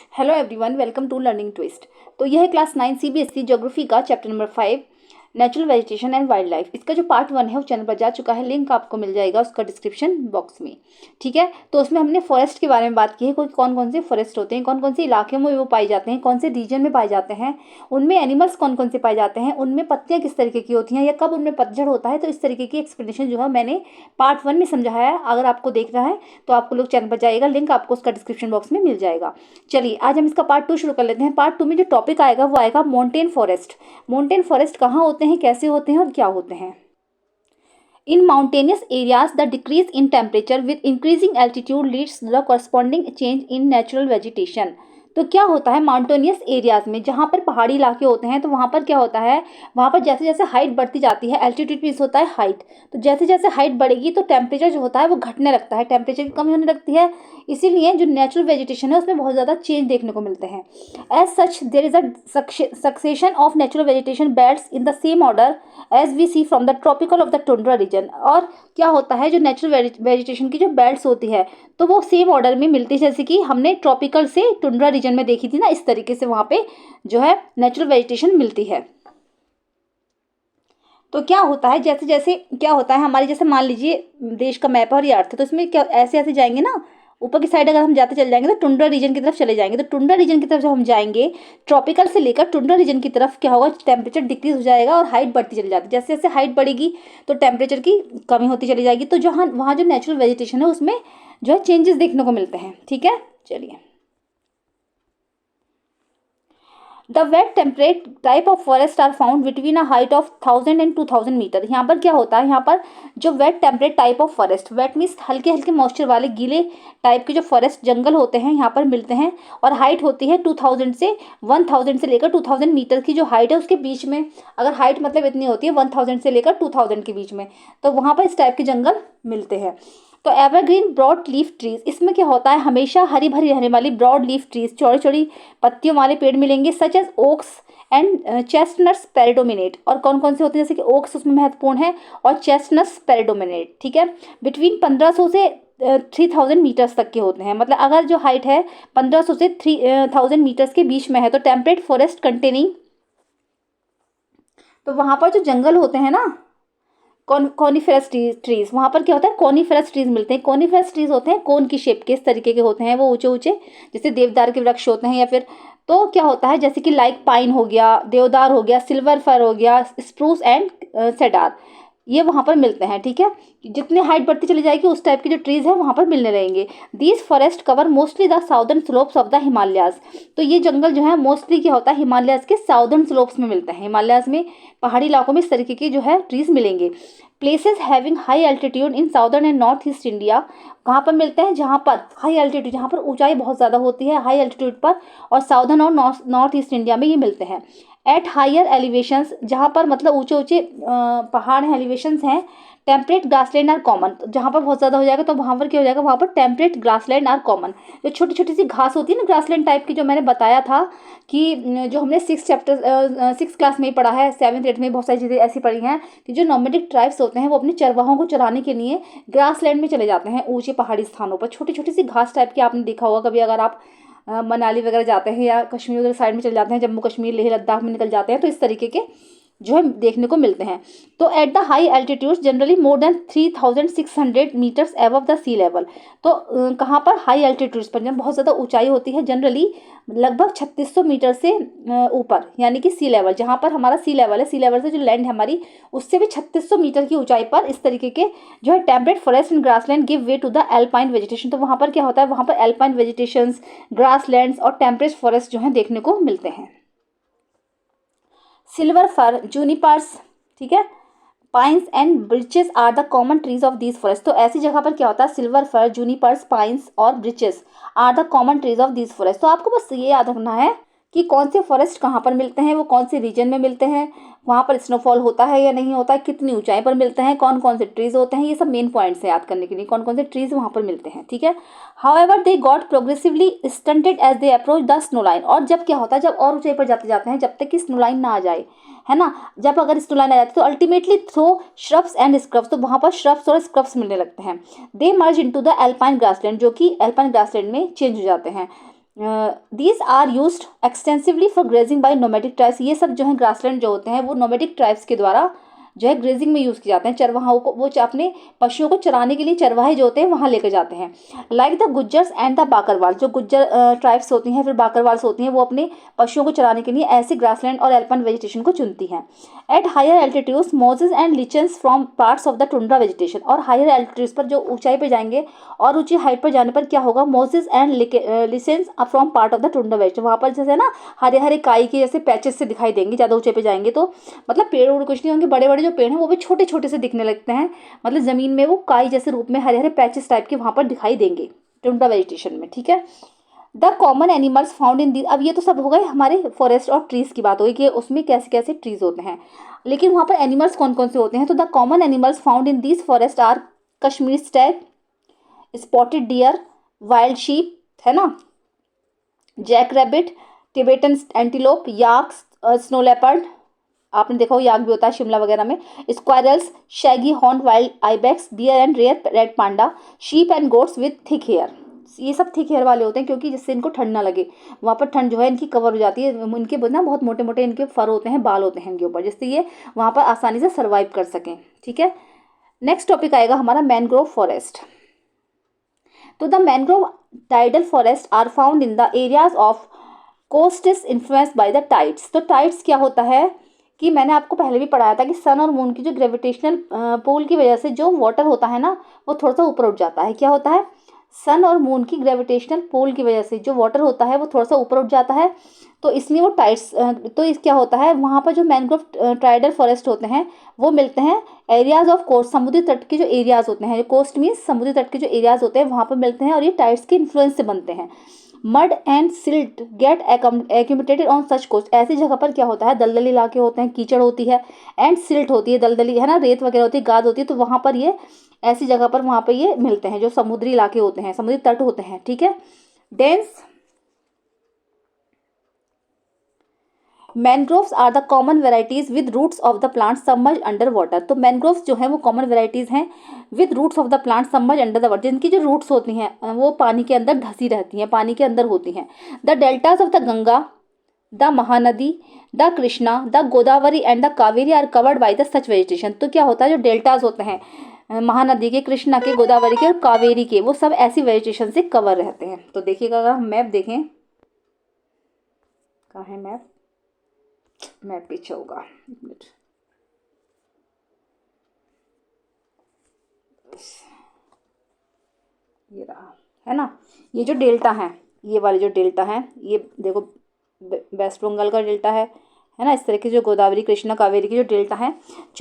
Hello everyone, welcome to learning twist. तो यह है क्लास 9 सीबीएसई ज्योग्राफी का chapter number 5 natural vegetation and wildlife. इसका जो पार्ट 1 है वो चैनल पर जा चुका है, लिंक आपको मिल जाएगा उसका डिस्क्रिप्शन बॉक्स में। ठीक है, तो उसमें हमने फॉरेस्ट के बारे में बात की है, कोई कौन कौन से फॉरेस्ट होते हैं, कौन कौन से इलाके में वो पाए जाते हैं, कौन से रीजन में पाए जाते हैं, उनमें एनिमल्स कौन कौन से पाए जाते हैं, उनमें पत्तियाँ किस तरीके की होती हैं या कब उनमें पतझड़ होता है। तो इस तरीके की एक्सप्लेनेशन जो है मैंने पार्ट 1 में समझाया है। अगर आपको देखना है तो आपको लोग चैनल पर जाएगा, लिंक आपको उसका डिस्क्रिप्शन बॉक्स में मिल जाएगा। चलिए आज हम इसका पार्ट 2 शुरू कर लेते हैं। पार्ट 2 में जो टॉपिक आएगा वो आएगा माउंटेन फॉरेस्ट। माउंटेन फॉरेस्ट कहाँ होते हैं, कैसे होते हैं और क्या होते हैं। In mountainous areas, the decrease in temperature with increasing altitude leads to the corresponding change in natural vegetation। तो क्या होता है माउंटेनियस एरियाज में, जहाँ पर पहाड़ी इलाके होते हैं, तो वहाँ पर क्या होता है, वहाँ पर जैसे जैसे हाइट बढ़ती जाती है, एल्टीट्यूड मीन्स होता है हाइट, तो जैसे जैसे हाइट बढ़ेगी तो टेम्परेचर जो होता है वो घटने लगता है, टेम्परेचर की कमी होने लगती है। इसीलिए जो नेचुरल वेजिटेशन है उसमें बहुत ज़्यादा चेंज देखने को मिलते हैं। As such there is a succession of natural vegetation belts in the same order as we see from the tropical of the tundra region. और क्या होता है, जो नेचुरल वेजिटेशन की जो बेल्ट्स होती है तो वो सेम ऑर्डर में मिलती है, जैसे कि हमने ट्रॉपिकल से टुंड्रा रीजन में देखी थी ना, इस तरीके से वहाँ पे जो है नेचुरल वेजिटेशन मिलती है। तो क्या होता है, जैसे जैसे क्या होता है हमारे, जैसे मान लीजिए देश का मैप है और ये अर्थ है, तो इसमें क्या ऐसे ऐसे जाएंगे ना, ऊपर की साइड अगर हम जाते चले जाएंगे तो टुंड्रा रीजन की तरफ चले जाएंगे। तो टुंड्रा रीजन की तरफ जब हम जाएंगे, ट्रॉपिकल से लेकर टुंड्रा रीजन की तरफ क्या होगा, टेम्परेचर डिक्रीज हो जाएगा और हाइट बढ़ती चली जाती है। जैसे जैसे हाइट बढ़ेगी तो टेम्परेचर की कमी होती चली जाएगी। तो जहाँ वहाँ जो नेचुरल वेजिटेशन है उसमें जो है चेंजेस देखने को मिलते हैं। ठीक है, चलिए। The wet temperate type of forest are found between a height of 1000 and 2000 metre. यहाँ पर क्या होता है, यहाँ पर जो wet temperate type of forest, wet means हल्के हल्के मॉइस्चर वाले गीले टाइप के जो फॉरेस्ट जंगल होते हैं यहाँ पर मिलते हैं। और हाइट होती है 2000 से 1000 से लेकर 2000 मीटर की जो हाइट है उसके बीच में, अगर हाइट मतलब इतनी होती है 1000 से लेकर 2000 के बीच में, तो वहाँ पर इस टाइप के जंगल मिलते हैं। तो एवरग्रीन ब्रॉड लीफ ट्रीज, इसमें क्या होता है, हमेशा हरी भरी रहने वाली ब्रॉड लीफ ट्रीज, चौड़ी चौड़ी पत्तियों वाले पेड़ मिलेंगे, such as oaks and chestnuts predominate. और कौन कौन से होते हैं, जैसे कि ओक्स उसमें महत्वपूर्ण है और चेस्टनट्स पेरिडोमिनेट। ठीक है, बिटवीन 1500 से 3000 मीटर्स तक के होते हैं। मतलब अगर जो हाइट है 1500 से 3000 मीटर्स के बीच में है तो टेम्परेट फॉरेस्ट कंटेनिंग, तो वहाँ पर जो जंगल होते हैं ना, कॉनिफेरस ट्रीज, वहाँ पर क्या होता है, कॉनिफेरस ट्रीज मिलते हैं। कॉनिफेरस ट्रीज होते हैं कोन की शेप के, इस तरीके के होते हैं, वो ऊंचे ऊंचे जैसे देवदार के वृक्ष होते हैं, या फिर तो क्या होता है, जैसे कि लाइक पाइन हो गया, देवदार हो गया, सिल्वर फर हो गया, स्प्रूस एंड सेडार, ये वहाँ पर मिलते हैं। ठीक है, जितने हाइट बढ़ती चली जाएगी उस टाइप के जो ट्रीज है वहाँ पर मिलने रहेंगे। These forest cover mostly the southern slopes of the Himalayas. तो ये जंगल जो है मोस्टली क्या होता है, हिमालयाज के साउदर्न स्लोप्स में मिलते हैं। हिमालयाज में पहाड़ी इलाकों में इस तरीके के जो है ट्रीज मिलेंगे। Places having high altitude in southern and north east India, कहाँ पर मिलते हैं, जहाँ पर हाई एल्टीट्यूड, जहाँ पर ऊंचाई बहुत ज़्यादा होती है हाई एल्टीट्यूड पर, और साउदर्न और नॉर्थ ईस्ट इंडिया में ये मिलते हैं। एट हायर एलिवेशंस, जहाँ पर मतलब ऊंचे ऊंचे पहाड़ हैं, एलिवेशंस हैं, टेम्परेट ग्रासलैंड आर कॉमन। जहाँ पर बहुत ज़्यादा हो जाएगा तो वहाँ पर क्या हो जाएगा, वहाँ पर टेम्परेट ग्रासलैंड आर कॉमन। जो छोटी छोटी सी घास होती है ना ग्रासलैंड टाइप की, जो मैंने बताया था कि जो हमने 6 क्लास में ही पढ़ा है, 7th 8th में बहुत सारी चीज़ें ऐसी पढ़ी हैं कि जो नॉमेडिक ट्राइब्स होते हैं वो अपने चरवाहों को चराने के लिए ग्रासलैंड में चले जाते हैं, ऊंचे पहाड़ी स्थानों पर। छोटी छोटी सी घास टाइप की आपने देखा होगा कभी, अगर आप मनाली वगैरह जाते हैं या कश्मीर वगैरह साइड में चले जाते हैं, जम्मू कश्मीर लेह लद्दाख में निकल जाते हैं, तो इस तरीके के जो है देखने को मिलते हैं। तो at the high altitudes generally more than 3600 metres above the sea level. तो कहाँ पर, हाई एल्टीट्यूड्स पर, जब बहुत ज़्यादा ऊंचाई होती है, जनरली लगभग 3600 मीटर से ऊपर, यानी कि सी लेवल, जहाँ पर हमारा सी लेवल है, सी लेवल से जो लैंड है हमारी, उससे भी 3600 मीटर की ऊंचाई पर इस तरीके के जो है temperate forest and grassland give way to the alpine vegetation. तो वहाँ पर क्या होता है, वहाँ पर एल्पाइन वेजिटेशंस, ग्रासलैंड्स और टेम्परेट फॉरेस्ट जो है देखने को मिलते हैं। सिल्वर फर, जूनिपर्स, ठीक है, pines and birches are the common trees of these forest. तो ऐसी जगह पर क्या होता है, सिल्वर फर, जूनिपर्स, पाइन्स और birches are the common trees of these forest. तो आपको बस ये याद रखना है कि कौन से फॉरेस्ट कहाँ पर मिलते हैं, वो कौन से रीजन में मिलते हैं, वहाँ पर स्नोफॉल होता है या नहीं होता है, कितनी ऊंचाई पर मिलते हैं, कौन कौन से ट्रीज होते हैं, ये सब मेन पॉइंट्स हैं याद करने के लिए, कौन कौन से ट्रीज वहाँ पर मिलते हैं। ठीक है, however they got progressively stunted as they approach the snow line. और जब क्या होता है, जब और ऊंचाई पर जाते जाते हैं, जब तक कि स्नो लाइन ना आ जाए, है ना, जब अगर स्नो लाइन आ जाती है तो ultimately through shrubs and scrubs, तो वहाँ पर श्रब्स और स्क्रब्स मिलने लगते हैं। They merge into the alpine grassland, जो कि एल्पाइन ग्रासलैंड में चेंज हो जाते हैं। These are used extensively for grazing by nomadic tribes. ये सब जो है ग्रासलैंड जो होते हैं वो नोमैडिक ट्राइब्स के द्वारा जो है ग्रेजिंग में यूज़ किए जाते हैं। चरवाहों को वो अपने पशुओं को चराने के लिए चरवाहे जो होते हैं वहाँ लेकर जाते हैं। Like the Gujjars and the बाकरवाल, जो गुज्जर ट्राइब्स होती हैं फिर बाकरवाल्स होती हैं, वो अपने पशुओं को चराने के लिए ऐसे ग्रासलैंड और एल्पाइन वेजिटेशन को चुनती हैं। At higher altitudes mosses and lichens from parts of the tundra vegetation, और हायर एल्टीट्यूड्स पर जो ऊंचाई पर जाएंगे और ऊंची हाइट पर जाने पर क्या होगा, mosses and lichens from part of the tundra vegetation, वहाँ पर जैसे ना हरे हरे काई के जैसे पैचेस से दिखाई देंगे ज़्यादा ऊंचे पे जाएंगे तो, मतलब पेड़ उड़ कुछ नहीं होंगे, बड़े बड़े जो पेड़ हैं वो भी छोटे छोटे से दिखने लगते हैं, मतलब ज़मीन में वो काई जैसे रूप में हरे हरे पैचेस टाइप के वहाँ पर दिखाई देंगे टुंड्रा वेजिटेशन में। ठीक है। The common animals found in the, अब ये तो सब हो गए हमारे फॉरेस्ट और ट्रीज की बात होगी कि उसमें कैसे कैसे ट्रीज होते हैं, लेकिन वहाँ पर एनिमल्स कौन कौन से होते हैं। तो the common animals found in these forest are Kashmir stag, spotted deer, wild sheep, है ना, jack rabbit, Tibetan antelope, yak, snow leopard, आपने देखा हो याक भी होता है शिमला वगैरह में, squirrels, shaggy horn wild ibex, deer and rare red panda, sheep and goats with thick hair. ये सब थिक हेयर वाले होते हैं क्योंकि जिससे इनको ठंड ना लगे, वहाँ पर ठंड जो है इनकी कवर हो जाती है, इनके ना बहुत मोटे मोटे इनके फर होते हैं, बाल होते हैं इनके ऊपर, जिससे ये वहाँ पर आसानी से सर्वाइव कर सकें। ठीक है। नेक्स्ट टॉपिक आएगा हमारा मैनग्रोव फॉरेस्ट। तो the mangrove tidal forest are found in the areas of coast is influenced by the tides. तो टाइड्स क्या होता है कि मैंने आपको पहले भी पढ़ाया था कि सन और मून की जो ग्रेविटेशनल पुल की वजह से जो वाटर होता है ना वो थोड़ा सा ऊपर उठ जाता है। क्या होता है, सन और मून की ग्रेविटेशनल पुल की वजह से जो वाटर होता है वो थोड़ा सा ऊपर उठ जाता है, तो इसलिए वो टाइड्स, तो इस क्या होता है वहाँ पर जो मैनग्रोव ट्राइडल फॉरेस्ट होते हैं वो मिलते हैं एरियाज ऑफ कोस्ट, समुद्री तट के जो एरियाज होते हैं, जो कोस्ट मीन्स समुद्री तट के जो एरियाज होते हैं वहाँ पर मिलते हैं और ये टाइड्स के इन्फ्लुएंस से बनते हैं। Mud and silt get accumulated on such coast, ऐसी जगह पर क्या होता है दलदली इलाके होते हैं, कीचड़ होती है, एंड सिल्ट होती है, दलदली है ना, रेत वगैरह होती है, गाद होती है, तो वहाँ पर ये ऐसी जगह पर वहाँ पर ये मिलते हैं जो समुद्री इलाके होते हैं, समुद्री तट होते हैं। ठीक है। Dense mangroves are the common varieties with roots of the plant submerge under water. तो मैनग्रोव्स जो है वो कॉमन वेराइटीज हैं with roots of the plant submerge under the water, जिनकी जो रूट्स होती हैं वो पानी के अंदर धसी रहती हैं, पानी के अंदर होती हैं। The deltas of the Ganga, the Mahanadi, the Krishna, the Godavari and the Kaveri are covered by the such vegetation. तो क्या होता है जो डेल्टाज होते हैं महानदी के, कृष्णा के, गोदावरी के और कावेरी के, वो सब ऐसी वेजिटेशन से कवर रहते हैं। तो देखिएगा अगर हम मैप देखें, कहाँ है मैप, मैप पीछे होगा, एक मिनट, ये रहा, है ना, ये जो डेल्टा है, ये वाले जो डेल्टा है, ये देखो वेस्ट बंगाल का डेल्टा है ना, इस तरह के जो गोदावरी कृष्णा कावेरी के जो डेल्टा है,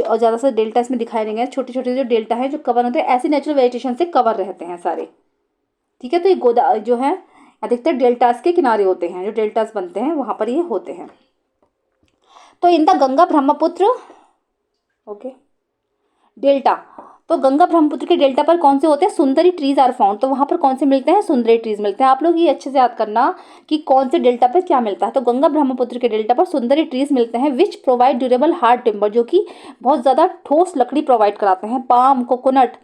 और ज़्यादा से डेल्टा इसमें दिखाई देंगे, छोटे छोटे जो डेल्टा है जो कवर होते हैं ऐसे नेचुरल वेजिटेशन से कवर रहते हैं सारे। ठीक है। तो ये गोदा जो है अधिकतर डेल्टास के किनारे होते हैं, जो डेल्टास बनते हैं वहाँ पर ये होते हैं। तो in the Ganga Brahmaputra okay delta, तो गंगा ब्रह्मपुत्र के डेल्टा पर कौन से होते हैं, सुंदरी ट्रीज आर फाउंड। तो वहाँ पर कौन से मिलते हैं, सुंदरी ट्रीज मिलते हैं। आप लोग ये अच्छे से याद करना कि कौन से डेल्टा पर क्या मिलता है। तो गंगा ब्रह्मपुत्र के डेल्टा पर सुंदरी ट्रीज मिलते हैं which provide durable hard timber, जो कि बहुत ज़्यादा ठोस लकड़ी प्रोवाइड कराते हैं। पाम, कोकोनट,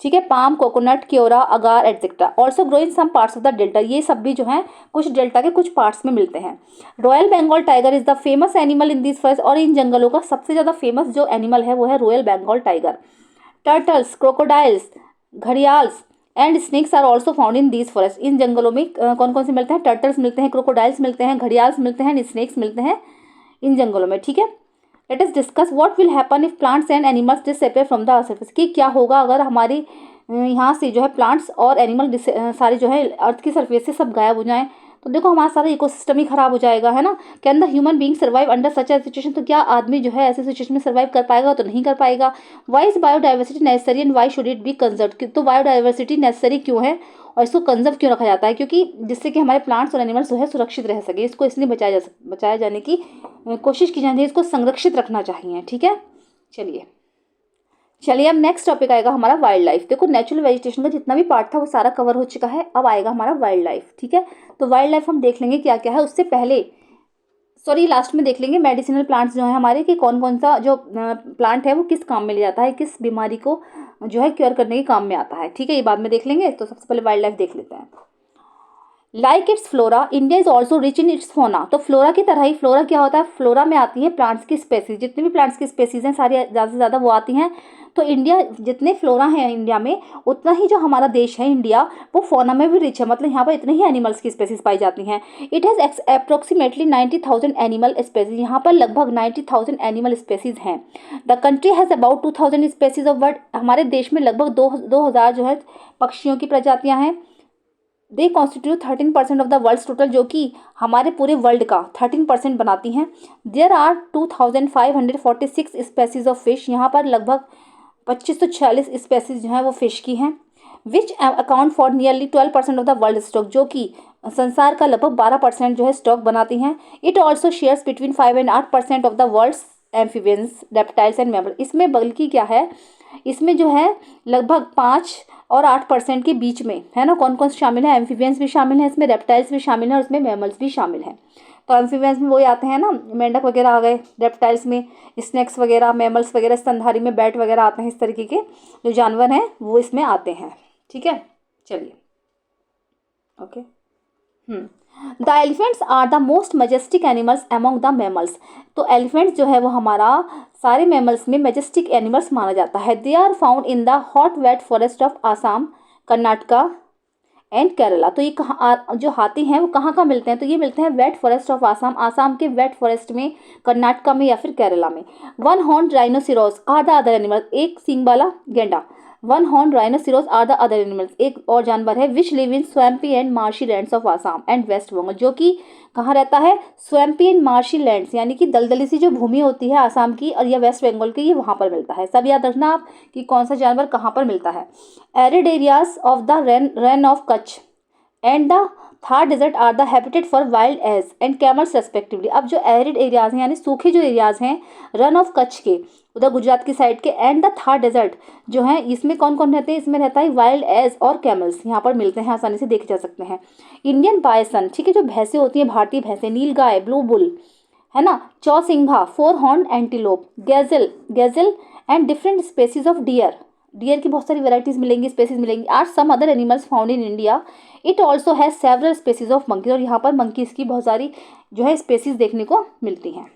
ठीक है, palm, coconut, keora, agar etcetera, also grow in some parts of the delta, ये सब भी जो है कुछ डेल्टा के कुछ पार्ट्स में मिलते हैं। Royal Bengal tiger is the famous animal in this forest, और इन जंगलों का सबसे ज़्यादा फेमस जो एनिमल है वो है royal Bengal tiger. Turtles, crocodiles, gharials and snakes are also found in these forest, इन जंगलों में कौन कौन से मिलते हैं, टर्टल्स मिलते हैं, क्रोकोडाइल्स मिलते हैं, घड़ियाल्स मिलते हैं, स्नेक्स मिलते हैं इन जंगलों में। ठीक है। Let us discuss what will happen if plants and animals disappear from the earth surface, कि क्या होगा अगर हमारी यहाँ से जो है प्लांट्स और एनिमल सारे जो है अर्थ की सरफेस से सब गायब हो जाएं, तो देखो हमारा सारा इकोसिस्टम ही खराब हो जाएगा, है ना। Can the human being survive under such A situation, तो क्या आदमी जो है ऐसे सिचुएशन में सर्वाइव कर पाएगा, तो नहीं कर पाएगा। Why is biodiversity necessary and why should it be conserve, तो बायोडाइवर्सिटी नेसेसरी क्यों है और इसको कंजर्व क्यों रखा जाता है, क्योंकि जिससे कि हमारे प्लांट्स और एनिमल्स जो है सुरक्षित रह सके, इसको इसलिए बचाया जाने की कोशिश की जाती है, इसको संरक्षित रखना चाहिए। ठीक है। चलिए अब नेक्स्ट टॉपिक आएगा हमारा वाइल्ड लाइफ। देखो नेचुरल वेजिटेशन का जितना भी पार्ट था वो सारा कवर हो चुका है, अब आएगा हमारा वाइल्ड लाइफ। ठीक है। तो वाइल्ड लाइफ हम देख लेंगे क्या क्या है, उससे पहले लास्ट में देख लेंगे मेडिसिनल प्लांट्स जो है हमारे, कि कौन कौन सा जो प्लांट है वो किस काम में ले जाता है, किस बीमारी को जो है क्योर करने के काम में आता है। ठीक है, ये बाद में देख लेंगे। तो सबसे पहले वाइल्ड लाइफ देख लेते हैं। Like it's flora India is also rich in its फोना। तो फ्लोरा की तरह ही, फ्लोरा क्या होता है, फ्लोरा में आती है प्लांट्स की स्पेसीज, जितने भी प्लांट्स की स्पेसीज हैं सारी ज़्यादा से ज़्यादा वो आती हैं। तो इंडिया जितने फ्लोरा हैं इंडिया में, उतना ही जो हमारा देश है इंडिया, वो फोना में भी रिच है, मतलब यहाँ पर इतने ही एनिमल्स की स्पेसीज पाई जाती हैं। It has approximately 90,000 animal species, यहाँ पर लगभग 90,000 एनिमल स्पेसीज हैं। The country has about 2,000 species of bird, हमारे देश में लगभग 2,000 जो है पक्षियों की प्रजातियाँ हैं। They constitute 13% of the world total, जो कि हमारे पूरे वर्ल्ड का 13% बनाती हैं। There are 2,546 species of fish, यहाँ पर लगभग 2546 स्पेसीज जो हैं वो फिश की हैं। Which account for nearly 12% of the world stock, जो कि संसार का लगभग 12% जो है स्टॉक बनाती हैं। It also shares between 5 and 8% of the world's amphibians, reptiles and mammal. इसमें बल्कि क्या है, इसमें जो है लगभग 5 और 8% के बीच में है ना, कौन कौन से शामिल है, एम्फीबियंस भी शामिल हैं इसमें, रेप्टाइल्स भी शामिल हैं और इसमें मैमल्स भी शामिल हैं। तो एम्फीबियंस में वही आते हैं ना, मेंढक वगैरह आ गए, रेप्टाइल्स में स्नेक्स वगैरह, मैमल्स वगैरह, स्तनधारी में बैट वगैरह आते हैं, इस तरीके के जो जानवर हैं वो इसमें आते हैं। ठीक है, चलिए okay. The elephants are the most majestic animals among the mammals. तो एलिफेंट्स जो है वो हमारा सारे मैमल्स में मजेस्टिक एनिमल्स माना जाता है। They are found in the hot wet forest of Assam, Karnataka and Kerala. तो ये कहाँ जो हाथी हैं वो कहाँ कहाँ मिलते हैं, तो ये मिलते हैं wet forest of Assam, Assam के वेट फॉरेस्ट में, कर्नाटका में या फिर केरला में। One horn rhinoceros are the other animal, एक सींग वाला गेंडा। One horn rhinoceros are the other animals, एक और जानवर है which live in swampy and marshy lands of Assam and west Bengal, जो कि कहाँ रहता है, स्वैम्पी एंड मार्शी लैंड्स, यानी कि दलदली सी जो भूमि होती है आसाम की और या वेस्ट बंगाल की, ये वहाँ पर मिलता है। सब याद रखना आप कि कौन सा जानवर कहाँ पर मिलता है। Arid areas of the Rann of Kutch and the Thar desert are the habitat for wild ass and camels respectively. अब जो एरिड एरियाज हैं यानी सूखे जो एरियाज हैं रन ऑफ कच्छ के उधर गुजरात की साइड के, एंड द थार डेजर्ट जो है, इसमें कौन कौन रहते हैं, इसमें रहता है वाइल्ड एज और कैमल्स, यहाँ पर मिलते हैं, आसानी से देखे जा सकते हैं। इंडियन बायसन, ठीक है, जो भैंसें होती हैं भारतीय भैंसें, नील गाय, ब्लू बुल है ना, chousingha, four horn antelope, gazelle and different species of deer, deer की बहुत सारी वेराइटीज मिलेंगी, स्पेसीज मिलेंगी। Are some other animals found in India. It also has several species of monkeys, और यहाँ पर मंकीज की बहुत सारी जो है स्पेसीज देखने को मिलती हैं।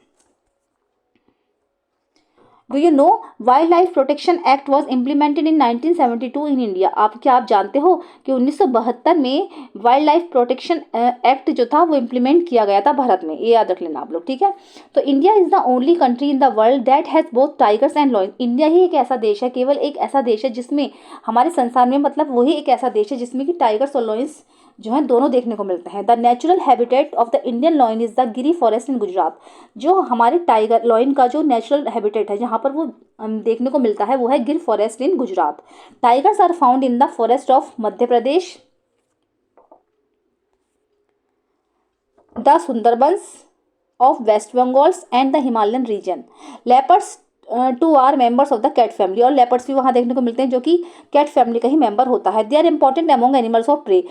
Do you know wild life protection act was implemented in 1972 in India. आप जानते हो कि 1972 में वाइल्ड लाइफ प्रोटेक्शन एक्ट जो था वो इम्प्लीमेंट किया गया था भारत में, ये याद रख लेना आप लोग, ठीक है। तो India is the only country in the world that has both tigers and lion. India ही एक ऐसा देश है, केवल एक ऐसा देश है जिसमें हमारे संसार में, मतलब वही एक ऐसा देश है जिसमें कि टाइगर्स और लॉयंस जो है दोनों देखने को मिलते हैं। The natural habitat of the Indian lion is the Giri forest in Gujarat. जो हमारे टाइगर लॉयन का जो नेचुरल हैबिटेट है जहाँ पर वो देखने को मिलता है वो है Gir forest in Gujarat. Tigers are found in the forest of Madhya Pradesh, the Sundarbans of West Bengals and the Himalayan region. Leopards too are members of the cat family, और लेपर्ड्स भी वहाँ देखने को मिलते हैं जो कि कैट फैमिली का ही मेंबर होता है। They are important among animals of prey.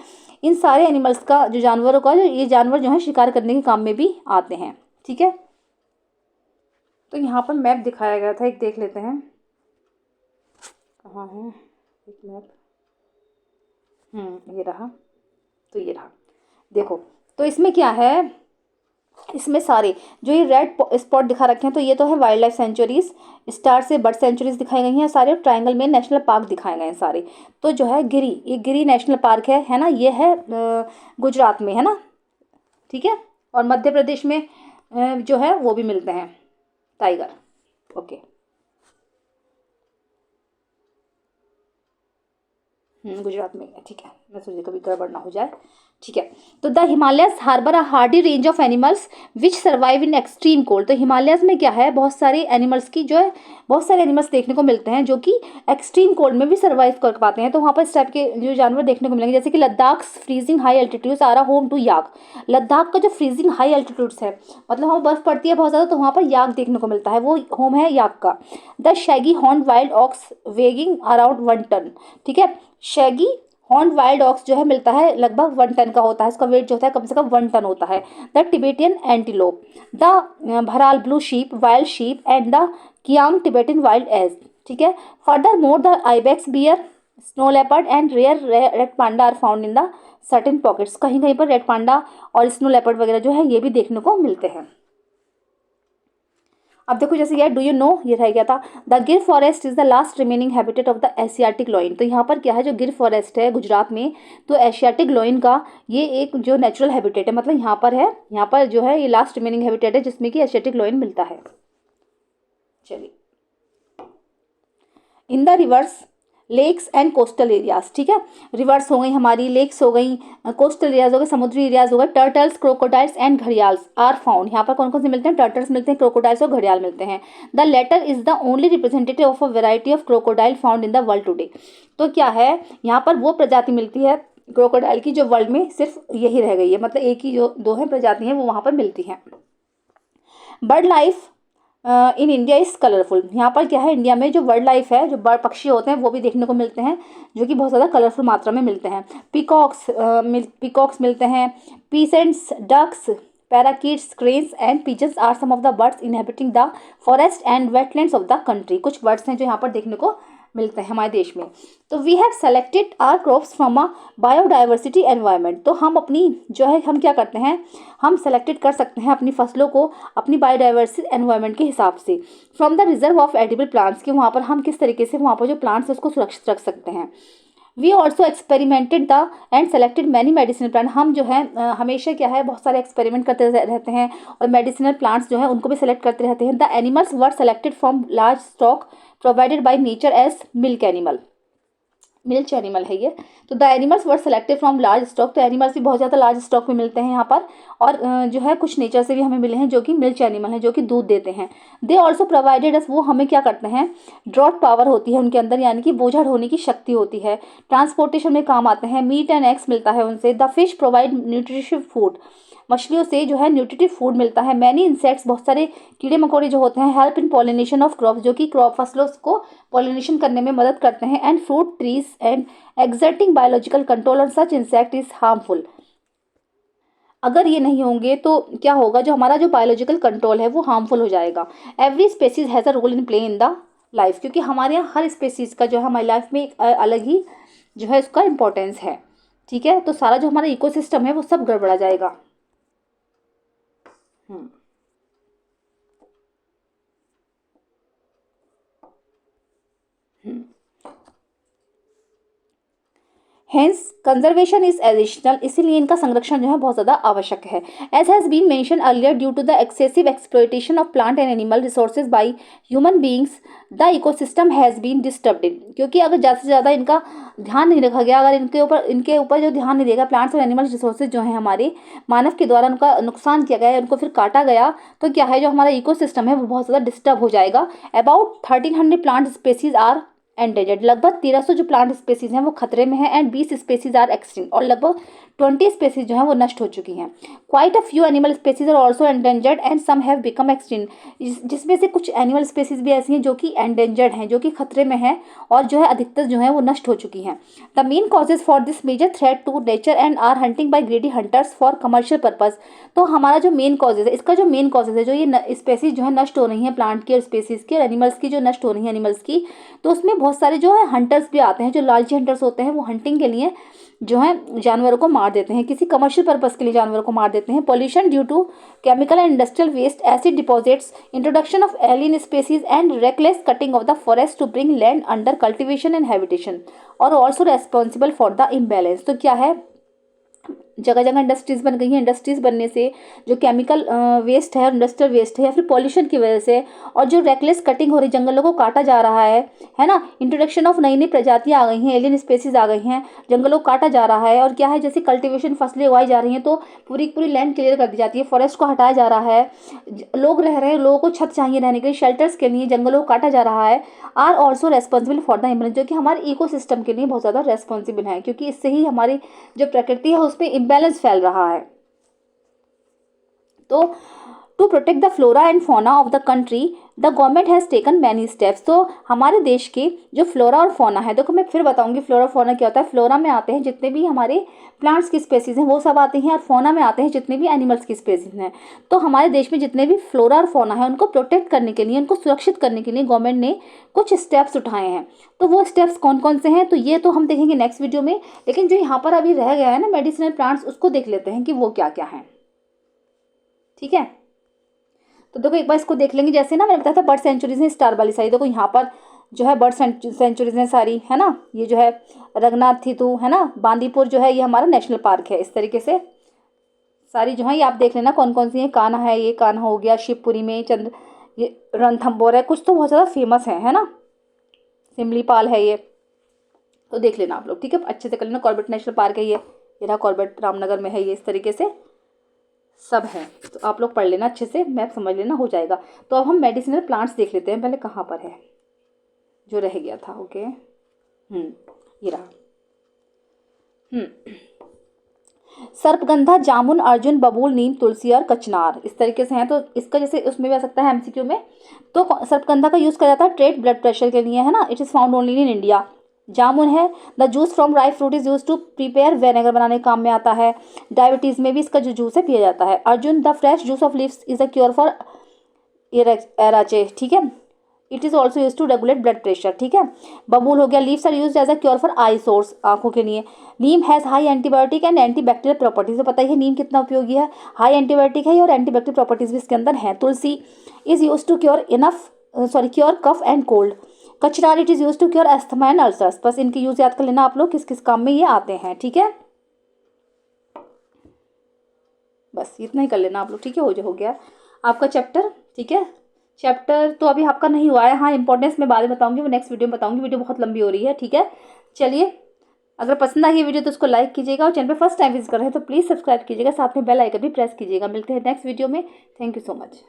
इन सारे एनिमल्स का जो जानवरों का जो ये जानवर जो है शिकार करने के काम में भी आते हैं, ठीक है। तो यहाँ पर मैप दिखाया गया था, एक देख लेते हैं कहाँ है एक मैप। ये रहा, तो ये रहा, देखो। तो इसमें क्या है, इसमें सारे जो ये रेड स्पॉट दिखा रखे हैं तो ये तो है वाइल्ड लाइफ सेंचुरीज, स्टार से बर्ड सेंचुरीज दिखाई गई हैं सारे, ट्रायंगल में नेशनल पार्क दिखाए गए हैं सारे। तो जो है गिरी, ये गिरी नेशनल पार्क है ना, ये है गुजरात में, है ना, ठीक है। और मध्य प्रदेश में जो है वो भी मिलते हैं टाइगर, ओके। गुजरात में, ठीक है, मैं सोची कभी गड़बड़ ना हो जाए, ठीक है। तो the Himalayas harbour a hardy range of animals which survive in extreme cold. तो हिमालयस में क्या है, बहुत सारे एनिमल्स की जो है, बहुत सारे एनिमल्स देखने को मिलते हैं जो कि एक्सट्रीम कोल्ड में भी सर्वाइव कर पाते हैं। तो वहाँ पर इस टाइप के जो जानवर देखने को मिलेंगे, जैसे कि Ladakh freezing high altitudes are home to yak. Ladakh का जो फ्रीजिंग हाई एल्टीट्यूड्स है, मतलब वहाँ बर्फ पड़ती है बहुत ज़्यादा, तो वहाँ पर याक देखने को मिलता है, वो होम है याक का। The shaggy horn wild ox weighing around 1 tonne, ठीक है। शैगी हॉर्न वाइल्ड ऑक्स जो है मिलता है लगभग 1 टन का होता है, इसका वेट जो होता है कम से कम 1 टन होता है। The Tibetan antelope, the bharal blue sheep, wild sheep and the kiang Tibetan wild ass, ठीक है। Furthermore the ibex bear snow leopard and rare red panda are found in the certain pockets. कहीं कहीं पर red panda और snow leopard वगैरह जो है ये भी देखने को मिलते हैं। अब देखो जैसे यार डू यू नो ये रह गया था, the Gir forest is the last remaining habitat of the Asiatic lion. तो यहाँ पर क्या है, जो गिर फॉरेस्ट है गुजरात में, तो एशियाटिक लॉइन का ये एक जो नेचुरल हैबिटेट है, मतलब यहाँ पर है, यहाँ पर जो है ये लास्ट रिमेनिंग हैबिटेट है जिसमें कि एशियाटिक लॉइन मिलता है। चलिए, in the rivers lakes and coastal areas, ठीक है, रिवर्स हो गई हमारी, लेक्स हो गई, कोस्टल एरियाज हो गए, समुद्री एरियाज हो गए, turtles, crocodiles and gharials are found. यहाँ पर कौन कौन से मिलते हैं, टर्टल्स मिलते हैं, क्रोकोडाइल्स और घड़ियाल मिलते हैं। The latter is the only representative of a variety of crocodile found in the world today. तो क्या है, यहाँ पर वो प्रजाति मिलती है क्रोकोडाइल की जो वर्ल्ड में सिर्फ यही रह गई है, मतलब एक ही जो दो है प्रजाति हैं वो वहाँ पर मिलती हैं। Bird life in India is colourful. यहाँ पर क्या है, इंडिया में जो बर्ड लाइफ है, जो बर्ड पक्षी होते हैं वो भी देखने को मिलते हैं, जो कि बहुत ज़्यादा कलरफुल मात्रा में मिलते हैं। पीकॉक्स मिलते हैं, pheasants, ducks, parakeets, cranes and pigeons are some of the birds inhabiting the forest and wetlands of the country. कुछ बर्ड्स हैं जो यहाँ पर देखने को मिलते हैं हमारे देश में। तो we have selected our crops from a biodiversity environment. तो हम अपनी जो है हम क्या करते हैं, हम सेलेक्टेड कर सकते हैं अपनी फसलों को अपनी बायोडाइवर्सिटी एनवायरनमेंट के हिसाब से, from the reserve of edible plants, कि वहाँ पर हम किस तरीके से वहाँ पर जो प्लांट्स है उसको सुरक्षित रख सकते हैं। We also experimented the and selected many medicinal plant. हम जो है हमेशा क्या है बहुत सारे एक्सपेरिमेंट करते रहते हैं और मेडिसिनल प्लांट्स जो है उनको भी सेलेक्ट करते रहते हैं। The animals were selected from large stock provided by nature as milch animal है ये। तो the animals were selected from large stock. तो एनिमल्स भी बहुत ज़्यादा लार्ज स्टॉक में मिलते हैं यहाँ पर, और जो है कुछ नेचर से भी हमें मिले हैं जो कि मिल्च एनिमल हैं, जो कि दूध देते हैं। दे ऑल्सो प्रोवाइडेड अस, वो हमें क्या करते हैं, ड्रॉट पावर होती है उनके अंदर, यानी कि बोझा ढोने की शक्ति होती है, ट्रांसपोर्टेशन में काम आते हैं। मीट एंड एग्स मिलता है उनसे। The fish provide nutritious food, मछलियों से जो है न्यूट्रिटिव फूड मिलता है। मैनी इंसेक्ट्स, बहुत सारे कीड़े मकोड़े जो होते हैं, help in pollination of crops, जो कि क्रॉप फसलों को पॉलिनेशन करने में मदद करते हैं। And fruit trees and exerting biological control on such insect is harmful. अगर ये नहीं होंगे तो क्या होगा, जो हमारा जो बायोलॉजिकल कंट्रोल है वो हार्मफुल हो जाएगा। Every species has a role in play in the life, क्योंकि हमारे यहाँ हर स्पेसीज का जो है हमारी लाइफ में एक अलग ही जो है उसका इम्पोर्टेंस है, ठीक है। तो सारा जो हमारा इकोसिस्टम है वो सब गड़बड़ा जाएगा। Hmm hmm hence conservation is additional, इसीलिए इनका संरक्षण जो है बहुत ज़्यादा आवश्यक है। As has been mention earlier, due to the excessive exploitation of plant and animal resources by human beings, the ecosystem has been disturbed. क्योंकि अगर ज़्यादा से ज़्यादा इनका ध्यान नहीं रखा गया, अगर इनके ऊपर जो ध्यान नहीं देगा, प्लांट्स और एनिमल रिसोर्सेज जो हैं हमारे मानव के द्वारा उनका नुकसान किया गया है, उनको फिर काटा गया, तो क्या है जो हमारा इकोसिस्टम है वो बहुत ज़्यादा डिस्टर्ब हो जाएगा। About 1300 plant species are endangered, लगभग 1300 जो प्लांट स्पेसीज हैं वो खतरे में हैं। एंड 20 स्पेसीज आर एक्सटिंक्ट, और लगभग 20 स्पेसीज जो हैं वो नष्ट हो चुकी हैं। Quite a few animal species are also endangered and some have become extinct, जिसमें से कुछ एनिमल स्पेसीज भी ऐसी हैं जो कि एंडेंजर्ड हैं, जो कि खतरे में हैं, और जो है अधिकतर जो है वो नष्ट हो चुकी हैं। The main causes for this major threat to nature and are hunting by greedy hunters for commercial purpose. तो हमारा जो मेन कॉजेज है, इसका जो मेन कॉजेज है, जो ये स्पेसीज जो है नष्ट हो रही हैं, प्लांट की और स्पेसीज की और एनिमल्स की जो नष्ट हो रही हैं एनिमल्स की, तो उसमें बहुत सारे जो है हंटर्स भी आते हैं, जो लालची हंटर्स होते हैं, वो हंटिंग के लिए जो है जानवरों को मार देते हैं, किसी कमर्शियल पर्पस के लिए जानवरों को मार देते हैं। Pollution due to chemical and industrial waste, acid deposits, introduction of alien species and reckless cutting of the forest to bring land under cultivation and habitation, और also responsible for the imbalance. तो क्या है, जगह जगह industries बन गई हैं, industries बनने से जो केमिकल वेस्ट है, इंडस्ट्रियल वेस्ट है, या फिर पॉल्यूशन की वजह से, और जो रेकलेस कटिंग हो रही, जंगलों को काटा जा रहा है ना, इंट्रोडक्शन ऑफ नई नई प्रजातियां आ गई हैं, एलियन स्पेसीज आ गई हैं, जंगलों को काटा जा रहा है, और क्या है जैसे कल्टीवेशन फसलें उगाई जा रही हैं तो पूरी पूरी लैंड क्लियर कर दी जाती है, फॉरेस्ट को हटाया जा रहा है, लोग रह रहे हैं, लोगों को छत चाहिए रहने के लिए, शेल्टर्स के लिए, जंगलों को काटा जा रहा है, are also responsible for the imbalance, जो कि हमारे इको सिस्टम के लिए बहुत ज़्यादा रेस्पॉन्सिबल है, क्योंकि इससे ही हमारी जो प्रकृति है उस पर इम्बैलेंस फैल रहा है। तो to protect the flora and fauna of the country the government has taken many steps. तो हमारे देश के जो फ्लोरा और फौना है, देखो मैं फिर बताऊंगी फ्लोरा और फौना क्या होता है। फ्लोरा में आते हैं जितने भी हमारे प्लांट्स की स्पेसीज हैं वो सब आते हैं, और फौना में आते हैं जितने भी एनिमल्स की स्पेसीज हैं। तो हमारे देश में जितने भी फ्लोरा और फौना है उनको प्रोटेक्ट करने के लिए, उनको सुरक्षित करने के लिए गवर्नमेंट ने कुछ स्टेप्स उठाए हैं। तो वो स्टेप्स कौन कौन से हैं, तो ये तो हम देखेंगे नेक्स्ट वीडियो में। लेकिन जो यहाँ पर अभी रह गया है ना मेडिसिनल प्लांट्स, उसको देख लेते हैं कि वो क्या क्या हैं। ठीक है, तो देखो एक बार इसको देख लेंगे। जैसे ना मैंने बताया था बर्ड सेंचुरीज हैं स्टार वाली सारी, देखो यहाँ पर जो है बर्ड सेंचुरीज हैं सारी, है ना। ये जो है रंगनाथ थीतू, है ना, बांदीपुर जो है ये हमारा नेशनल पार्क है। इस तरीके से सारी जो है ये आप देख लेना कौन कौन सी है। कान्हा है, ये कान्हा हो गया शिवपुरी में, ये रणथंबोर है, कुछ तो बहुत ज़्यादा फेमस है ना। सिमलीपाल है ये, तो देख लेना आप लोग। ठीक है, अच्छे से कर लेना। कॉर्बेट नेशनल पार्क है ये रहा कॉर्बेट, रामनगर में है ये। इस तरीके से सब है, तो आप लोग पढ़ लेना अच्छे से, मैप समझ लेना, हो जाएगा। तो अब हम मेडिसिनल प्लांट्स देख लेते हैं पहले कहाँ पर है, जो रह गया था। ओके, ये रहा। सर्पगंधा, जामुन, अर्जुन, बबूल, नीम, तुलसी और कचनार, इस तरीके से हैं। तो इसका जैसे उसमें भी आ सकता है एमसीक्यू में। तो सर्पगंधा का यूज़ किया जाता है ट्रेट ब्लड प्रेशर के लिए, है ना। It is found only in India. जामुन है, the juice from ripe fruit is use to prepare vinegar बनाने के काम में आता है। डायबिटीज़ में भी इसका जो जूस है पिया जाता है। Arjun, the fresh juice of leaves is a cure for earache, ठीक है। It is also use to regulate blood pressure, ठीक है। बबूल हो गया, leaves are use as a cure for eye sores, आंखों के लिए। Neem has high antibiotic and antibacterial properties, तो पता ही है नीम कितना उपयोगी है, हाई एंटीबायोटिक है और एंटीबैक्टीरियल प्रॉपर्टीज भी इसके अंदर हैं। Tulsi is use to cure cough and cold. Kachnar, it is use to cure asthma and ulcers. बस इनकी यूज याद कर लेना आप लोग, किस किस काम में ये आते हैं। ठीक है, बस इतना ही कर लेना आप लोग। ठीक है, हो गया आपका चैप्टर। ठीक है, चैप्टर तो अभी आपका नहीं हुआ है। हाँ, इंपॉर्टेंस मैं बाद में बताऊंगी, वो नेक्स्ट वीडियो में बताऊंगी, वीडियो बहुत लंबी हो रही है। ठीक है, चलिए, अगर पसंद आई ये वीडियो तो उसको लाइक कीजिएगा, और चैनल पे फर्स्ट टाइम विजिट कर रहे हैं तो प्लीज़ सब्सक्राइब कीजिएगा, साथ में बेल आइकन भी प्रेस कीजिएगा। मिलते हैं नेक्स्ट वीडियो में। Thank you so much.